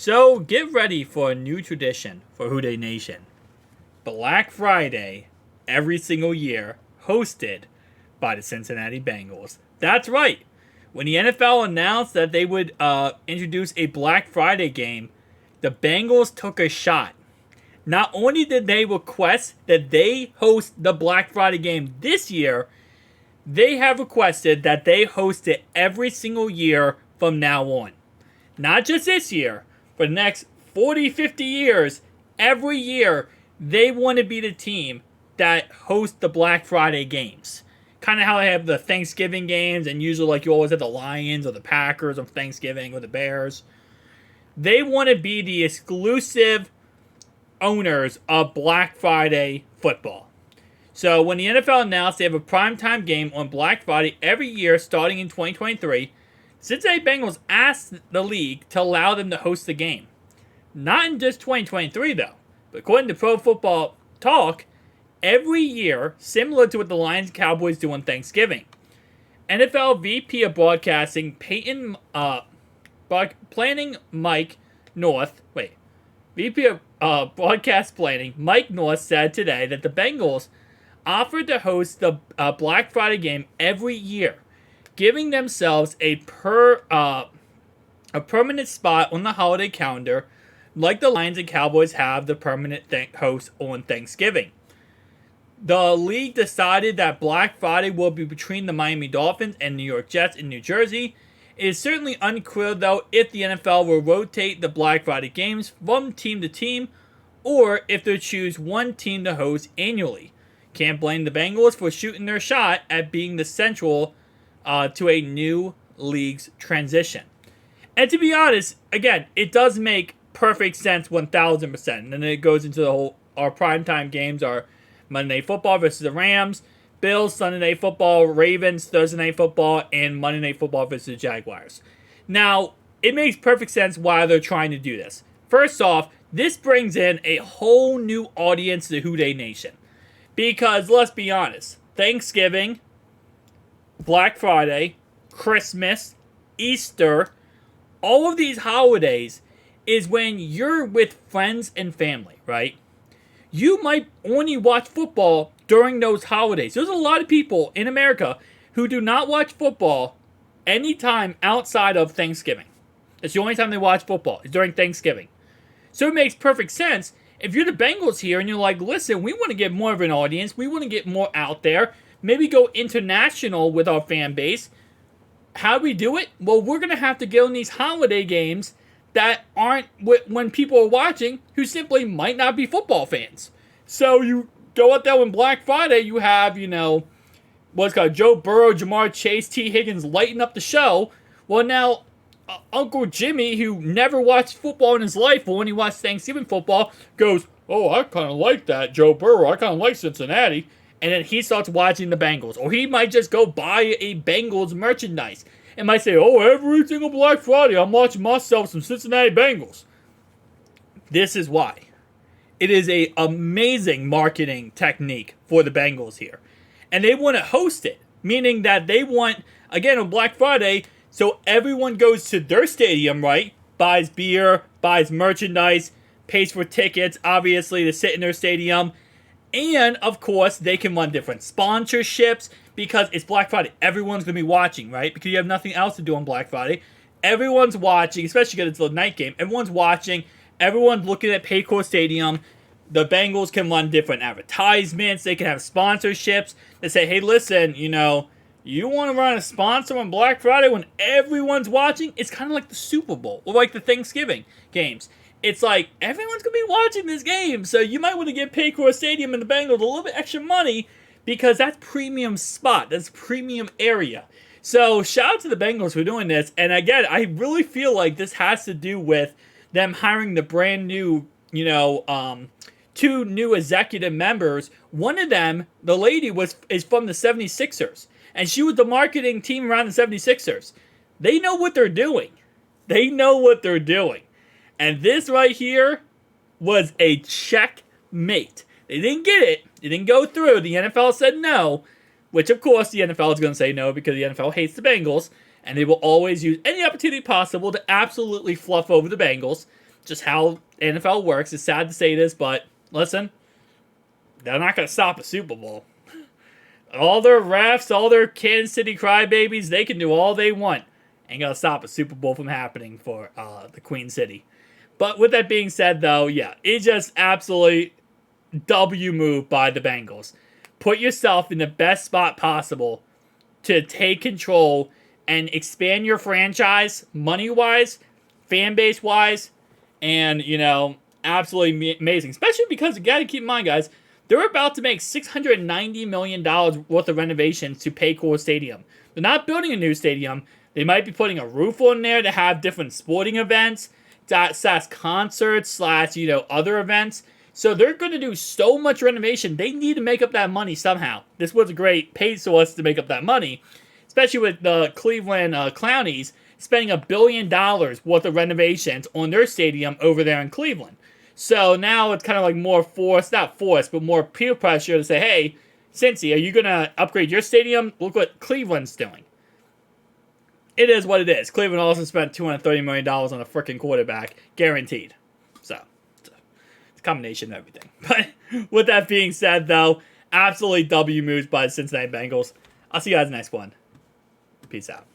So get ready for a new tradition for Houday Nation. Black Friday every single year, hosted by the Cincinnati Bengals. That's right. When the NFL announced that they would introduce a Black Friday game, the Bengals took a shot. Not only did they request that they host the Black Friday game this year, they have requested that they host it every single year from now on. Not just this year, for the next 40, 50 years, every year, they want to be the team that hosts the Black Friday games. Kind of how they have the Thanksgiving games, and usually like you always have the Lions or the Packers on Thanksgiving or the Bears. They want to be the exclusive owners of Black Friday football. So when the NFL announced they have a primetime game on Black Friday every year starting in 2023, Cincinnati Bengals asked the league to allow them to host the game. Not in just 2023 though, but according to Pro Football Talk, every year, similar to what the Lions and Cowboys do on Thanksgiving. NFL VP of Broadcasting VP of Broadcast Planning Mike North said today that the Bengals offered to host the Black Friday game every year, giving themselves a permanent spot on the holiday calendar, like the Lions and Cowboys have the permanent host on Thanksgiving. The league decided that Black Friday will be between the Miami Dolphins and New York Jets in New Jersey. It is certainly unclear, though, if the NFL will rotate the Black Friday games from team to team or if they'll choose one team to host annually. Can't blame the Bengals for shooting their shot at being the central to a new league's transition. And to be honest, again, it does make perfect sense 1,000%. And then it goes into the whole, our primetime games are Monday Night Football versus the Rams, Bills Sunday Night Football, Ravens Thursday Night Football, and Monday Night Football versus the Jaguars. Now, it makes perfect sense why they're trying to do this. First off, this brings in a whole new audience to the Houday Nation. Because, let's be honest, Thanksgiving, Black Friday, Christmas, Easter, all of these holidays is when you're with friends and family, right? You might only watch football during those holidays. There's a lot of people in America who do not watch football anytime outside of Thanksgiving. It's the only time they watch football, is during Thanksgiving. So it makes perfect sense. If you're the Bengals here and you're like, listen, we want to get more of an audience, we want to get more out there, maybe go international with our fan base. How do we do it? Well, we're going to have to get on these holiday games that aren't when people are watching who simply might not be football fans. So you go out there on Black Friday, you have, what's called Joe Burrow, Jamar Chase, T. Higgins lighting up the show. Well, now, Uncle Jimmy, who never watched football in his life, but when he watched Thanksgiving football, goes, oh, I kind of like that, Joe Burrow. I kind of like Cincinnati. And then he starts watching the Bengals. Or he might just go buy a Bengals merchandise and might say, oh, every single Black Friday, I'm watching myself some Cincinnati Bengals. This is why. It is an amazing marketing technique for the Bengals here. And they want to host it, meaning that they want, again, on Black Friday, so everyone goes to their stadium, right? Buys beer, buys merchandise, pays for tickets, obviously, to sit in their stadium. And, of course, they can run different sponsorships because it's Black Friday. Everyone's going to be watching, right? Because you have nothing else to do on Black Friday. Everyone's watching, especially because it's the night game. Everyone's watching. Everyone's looking at Paycor Stadium. The Bengals can run different advertisements. They can have sponsorships that say, hey, listen, you want to run a sponsor on Black Friday when everyone's watching? It's kind of like the Super Bowl or like the Thanksgiving games. It's like, everyone's going to be watching this game, so you might want to give Paycor Stadium and the Bengals a little bit extra money because that's premium spot. That's premium area. So, shout out to the Bengals for doing this. And again, I really feel like this has to do with them hiring the brand new, two new executive members. One of them, the lady, is from the 76ers. And she was the marketing team around the 76ers. They know what they're doing. And this right here was a checkmate. They didn't get it. It didn't go through. The NFL said no, which of course the NFL is going to say no because the NFL hates the Bengals, and they will always use any opportunity possible to absolutely fluff over the Bengals. just how NFL works. It's sad to say this, but listen, they're not going to stop a Super Bowl. All their refs, all their Kansas City crybabies, they can do all they want. Ain't going to stop a Super Bowl from happening for the Queen City. But with that being said, though, yeah, it's just absolutely W move by the Bengals. Put yourself in the best spot possible to take control and expand your franchise money-wise, fan base-wise, and, absolutely amazing. Especially because you got to keep in mind, guys, they're about to make $690 million worth of renovations to Paycor Stadium. They're not building a new stadium. They might be putting a roof on there to have different sporting events, / concerts, / other events. So they're going to do so much renovation. They need to make up that money somehow. This was a great paid source to make up that money, especially with the Cleveland Clownies spending $1 billion worth of renovations on their stadium over there in Cleveland. So now it's kind of like more not forced, but more peer pressure to say, hey, Cincy, are you going to upgrade your stadium? Look what Cleveland's doing. It is what it is. Cleveland also spent $230 million on a freaking quarterback, guaranteed. So, it's a combination of everything. But with that being said, though, absolutely W moves by the Cincinnati Bengals. I'll see you guys next one. Peace out.